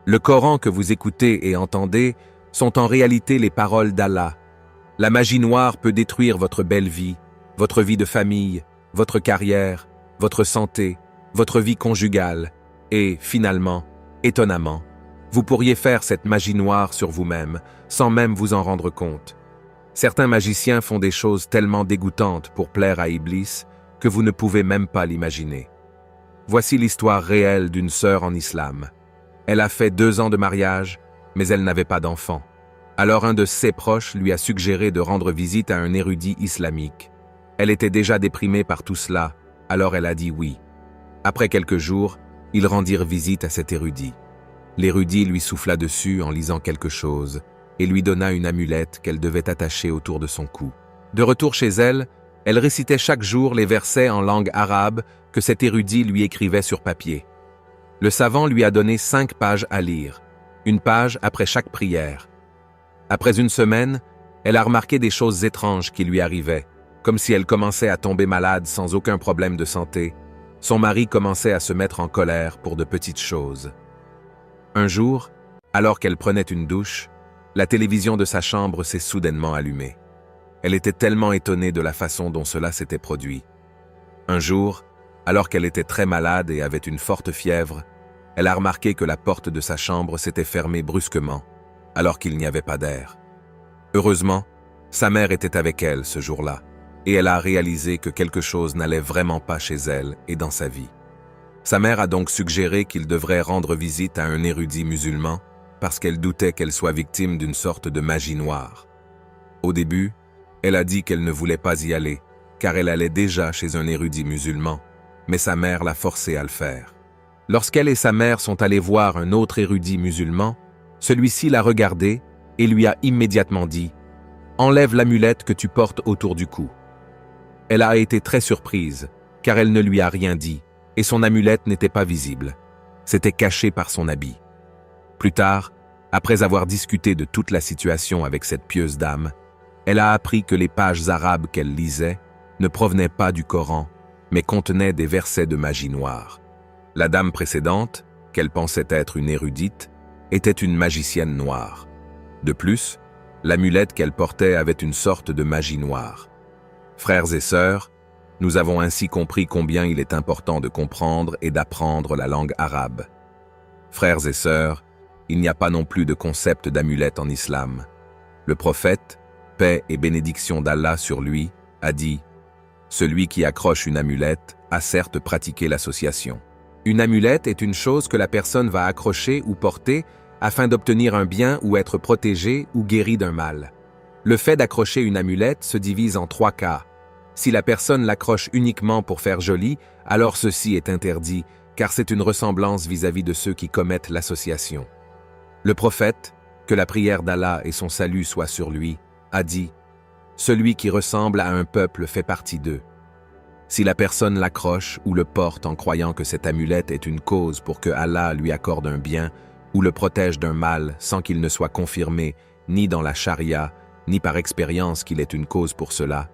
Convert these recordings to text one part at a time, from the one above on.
Le Coran que vous écoutez et entendez sont en réalité les paroles d'Allah. La magie noire peut détruire votre belle vie, votre vie de famille, votre carrière, votre santé, votre vie conjugale, et, finalement, étonnamment, vous pourriez faire cette magie noire sur vous-même, sans même vous en rendre compte. Certains magiciens font des choses tellement dégoûtantes pour plaire à Iblis que vous ne pouvez même pas l'imaginer. Voici l'histoire réelle d'une sœur en islam. Elle a fait 2 ans de mariage, mais elle n'avait pas d'enfant. Alors un de ses proches lui a suggéré de rendre visite à un érudit islamique. Elle était déjà déprimée par tout cela, alors elle a dit oui. Après quelques jours, ils rendirent visite à cet érudit. L'érudit lui souffla dessus en lisant quelque chose et lui donna une amulette qu'elle devait attacher autour de son cou. De retour chez elle, elle récitait chaque jour les versets en langue arabe que cet érudit lui écrivait sur papier. Le savant lui a donné 5 pages à lire, 1 page après chaque prière. Après 1 semaine, elle a remarqué des choses étranges qui lui arrivaient, comme si elle commençait à tomber malade sans aucun problème de santé. Son mari commençait à se mettre en colère pour de petites choses. Un jour, alors qu'elle prenait une douche, la télévision de sa chambre s'est soudainement allumée. Elle était tellement étonnée de la façon dont cela s'était produit. Un jour, alors qu'elle était très malade et avait une forte fièvre, elle a remarqué que la porte de sa chambre s'était fermée brusquement, alors qu'il n'y avait pas d'air. Heureusement, sa mère était avec elle ce jour-là, et elle a réalisé que quelque chose n'allait vraiment pas chez elle et dans sa vie. Sa mère a donc suggéré qu'il devrait rendre visite à un érudit musulman parce qu'elle doutait qu'elle soit victime d'une sorte de magie noire. Au début, elle a dit qu'elle ne voulait pas y aller, car elle allait déjà chez un érudit musulman, mais sa mère l'a forcée à le faire. Lorsqu'elle et sa mère sont allées voir un autre érudit musulman, celui-ci l'a regardée et lui a immédiatement dit « Enlève l'amulette que tu portes autour du cou ». Elle a été très surprise, car elle ne lui a rien dit, et son amulette n'était pas visible. C'était caché par son habit. Plus tard, après avoir discuté de toute la situation avec cette pieuse dame, elle a appris que les pages arabes qu'elle lisait ne provenaient pas du Coran, mais contenaient des versets de magie noire. La dame précédente, qu'elle pensait être une érudite, était une magicienne noire. De plus, l'amulette qu'elle portait avait une sorte de magie noire. Frères et sœurs, nous avons ainsi compris combien il est important de comprendre et d'apprendre la langue arabe. Frères et sœurs, il n'y a pas non plus de concept d'amulette en islam. Le prophète, paix et bénédiction d'Allah sur lui, a dit « Celui qui accroche une amulette a certes pratiqué l'association. » Une amulette est une chose que la personne va accrocher ou porter afin d'obtenir un bien ou être protégé ou guéri d'un mal. Le fait d'accrocher une amulette se divise en 3 cas. Si la personne l'accroche uniquement pour faire joli, alors ceci est interdit, car c'est une ressemblance vis-à-vis de ceux qui commettent l'association. Le prophète, que la prière d'Allah et son salut soient sur lui, a dit « Celui qui ressemble à un peuple fait partie d'eux. » Si la personne l'accroche ou le porte en croyant que cette amulette est une cause pour que Allah lui accorde un bien ou le protège d'un mal sans qu'il ne soit confirmé ni dans la charia, ni par expérience qu'il est une cause pour cela,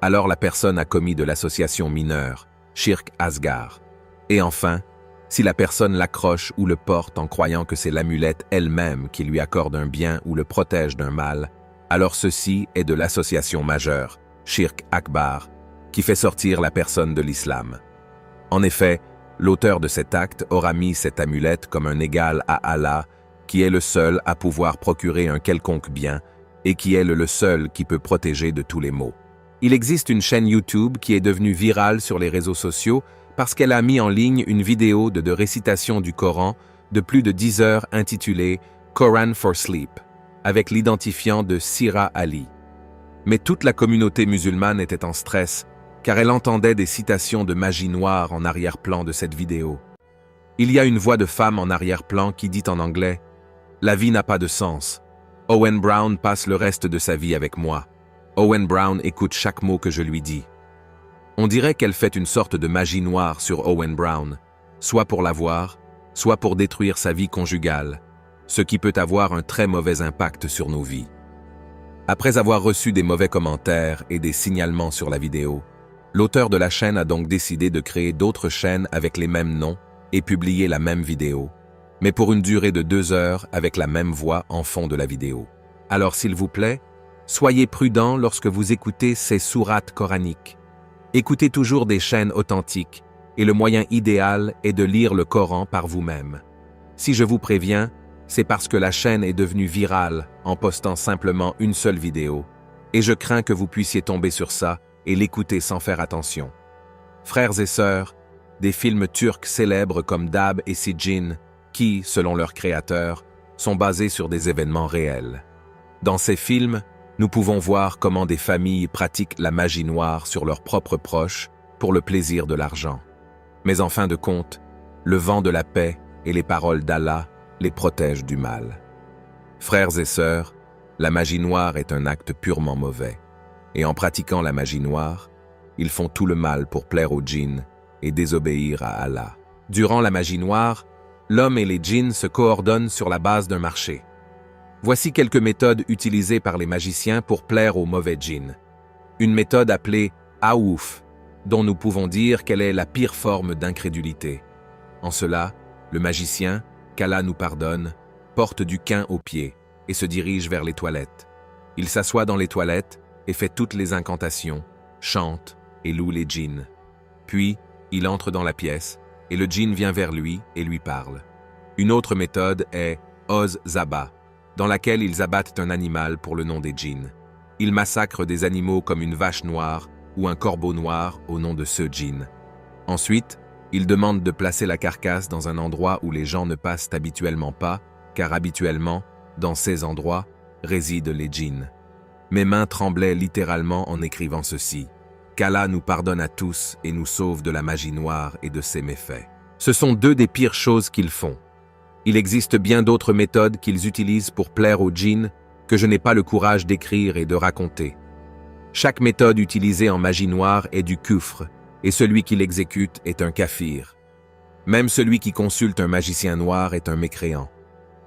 alors la personne a commis de l'association mineure, shirk asgar. Et enfin, si la personne l'accroche ou le porte en croyant que c'est l'amulette elle-même qui lui accorde un bien ou le protège d'un mal, alors ceci est de l'association majeure, shirk akbar, qui fait sortir la personne de l'islam. En effet, l'auteur de cet acte aura mis cette amulette comme un égal à Allah, qui est le seul à pouvoir procurer un quelconque bien et qui est le seul qui peut protéger de tous les maux. Il existe une chaîne YouTube qui est devenue virale sur les réseaux sociaux parce qu'elle a mis en ligne une vidéo de récitation du Coran de plus de 10 heures intitulée « Quran for Sleep » avec l'identifiant de Sira Ali. Mais toute la communauté musulmane était en stress car elle entendait des citations de magie noire en arrière-plan de cette vidéo. Il y a une voix de femme en arrière-plan qui dit en anglais « La vie n'a pas de sens. Owen Brown passe le reste de sa vie avec moi. Owen Brown écoute chaque mot que je lui dis. » On dirait qu'elle fait une sorte de magie noire sur Owen Brown, soit pour l'avoir, soit pour détruire sa vie conjugale, ce qui peut avoir un très mauvais impact sur nos vies. Après avoir reçu des mauvais commentaires et des signalements sur la vidéo, l'auteur de la chaîne a donc décidé de créer d'autres chaînes avec les mêmes noms et publier la même vidéo. mais pour une durée de 2 heures avec la même voix en fond de la vidéo. Alors s'il vous plaît, soyez prudents lorsque vous écoutez ces sourates coraniques. Écoutez toujours des chaînes authentiques, et le moyen idéal est de lire le Coran par vous-même. Si je vous préviens, c'est parce que la chaîne est devenue virale en postant simplement une seule vidéo, et je crains que vous puissiez tomber sur ça et l'écouter sans faire attention. Frères et sœurs, des films turcs célèbres comme Dab et Sicin, qui, selon leurs créateurs, sont basés sur des événements réels. Dans ces films, nous pouvons voir comment des familles pratiquent la magie noire sur leurs propres proches pour le plaisir de l'argent. Mais en fin de compte, le vent de la paix et les paroles d'Allah les protègent du mal. Frères et sœurs, la magie noire est un acte purement mauvais. Et en pratiquant la magie noire, ils font tout le mal pour plaire aux djinns et désobéir à Allah. Durant la magie noire, l'homme et les djinns se coordonnent sur la base d'un marché. Voici quelques méthodes utilisées par les magiciens pour plaire aux mauvais djinns. Une méthode appelée Aouf, dont nous pouvons dire qu'elle est la pire forme d'incrédulité. En cela, le magicien, qu'Allah nous pardonne, porte du quin aux pieds et se dirige vers les toilettes. Il s'assoit dans les toilettes et fait toutes les incantations, chante et loue les djinns. Puis, il entre dans la pièce et le djinn vient vers lui et lui parle. Une autre méthode est Oz Zaba, dans laquelle ils abattent un animal pour le nom des djinns. Ils massacrent des animaux comme une vache noire ou un corbeau noir au nom de ce djinn. Ensuite, ils demandent de placer la carcasse dans un endroit où les gens ne passent habituellement pas, car habituellement, dans ces endroits, résident les djinns. Mes mains tremblaient littéralement en écrivant ceci. Qu'Allah nous pardonne à tous et nous sauve de la magie noire et de ses méfaits. Ce sont 2 des pires choses qu'ils font. Il existe bien d'autres méthodes qu'ils utilisent pour plaire aux djinns que je n'ai pas le courage d'écrire et de raconter. Chaque méthode utilisée en magie noire est du kufr, et celui qui l'exécute est un kafir. Même celui qui consulte un magicien noir est un mécréant.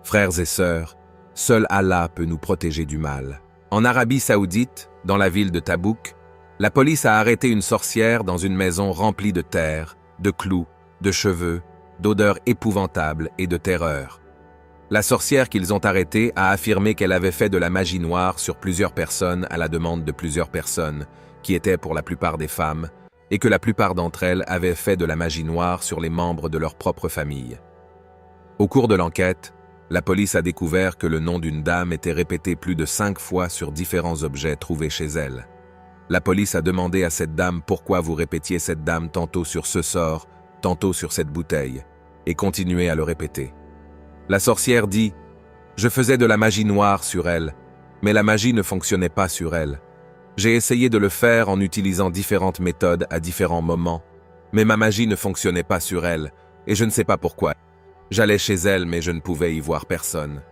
Frères et sœurs, seul Allah peut nous protéger du mal. En Arabie Saoudite, dans la ville de Tabouk, la police a arrêté une sorcière dans une maison remplie de terre, de clous, de cheveux, d'odeurs épouvantables et de terreur. La sorcière qu'ils ont arrêtée a affirmé qu'elle avait fait de la magie noire sur plusieurs personnes à la demande de plusieurs personnes, qui étaient pour la plupart des femmes, et que la plupart d'entre elles avaient fait de la magie noire sur les membres de leur propre famille. Au cours de l'enquête, la police a découvert que le nom d'une dame était répété plus de 5 fois sur différents objets trouvés chez elle. La police a demandé à cette dame pourquoi vous répétiez cette dame tantôt sur ce sort, tantôt sur cette bouteille, et continuez à le répéter. La sorcière dit « Je faisais de la magie noire sur elle, mais la magie ne fonctionnait pas sur elle. J'ai essayé de le faire en utilisant différentes méthodes à différents moments, mais ma magie ne fonctionnait pas sur elle, et je ne sais pas pourquoi. J'allais chez elle, mais je ne pouvais y voir personne. »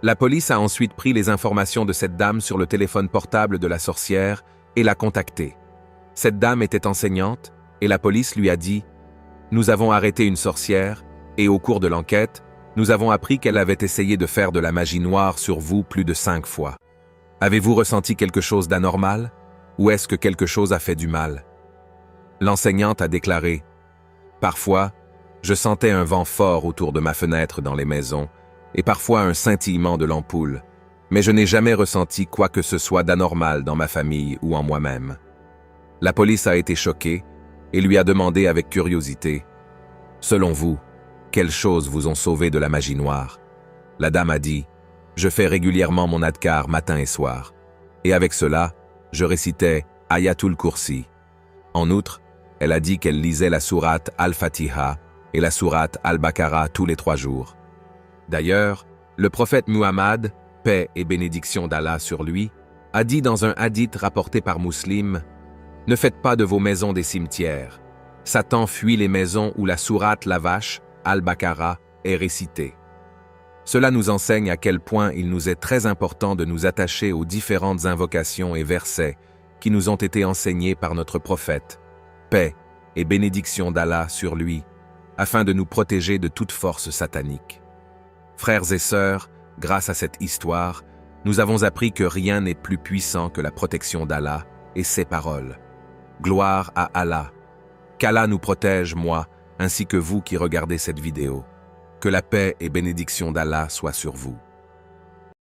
La police a ensuite pris les informations de cette dame sur le téléphone portable de la sorcière et l'a contactée. Cette dame était enseignante, et la police lui a dit « Nous avons arrêté une sorcière, et au cours de l'enquête, nous avons appris qu'elle avait essayé de faire de la magie noire sur vous plus de 5 fois. Avez-vous ressenti quelque chose d'anormal, ou est-ce que quelque chose a fait du mal ?» L'enseignante a déclaré « Parfois, je sentais un vent fort autour de ma fenêtre dans les maisons, et parfois un scintillement de l'ampoule, mais je n'ai jamais ressenti quoi que ce soit d'anormal dans ma famille ou en moi-même. » La police a été choquée et lui a demandé avec curiosité « Selon vous, quelles choses vous ont sauvé de la magie noire ?» La dame a dit « Je fais régulièrement mon adkar matin et soir, et avec cela, je récitais Ayatul Kursi. » En outre, elle a dit qu'elle lisait la sourate Al-Fatiha et la sourate Al-Baqarah tous les 3 jours. D'ailleurs, le prophète Muhammad, paix et bénédiction d'Allah sur lui, a dit dans un hadith rapporté par Muslim « Ne faites pas de vos maisons des cimetières. Satan fuit les maisons où la sourate la vache, Al-Baqarah, est récitée. » Cela nous enseigne à quel point il nous est très important de nous attacher aux différentes invocations et versets qui nous ont été enseignés par notre prophète, paix et bénédiction d'Allah sur lui, afin de nous protéger de toute force satanique. Frères et sœurs, grâce à cette histoire, nous avons appris que rien n'est plus puissant que la protection d'Allah et ses paroles. Gloire à Allah. Qu'Allah nous protège, moi, ainsi que vous qui regardez cette vidéo. Que la paix et bénédiction d'Allah soient sur vous.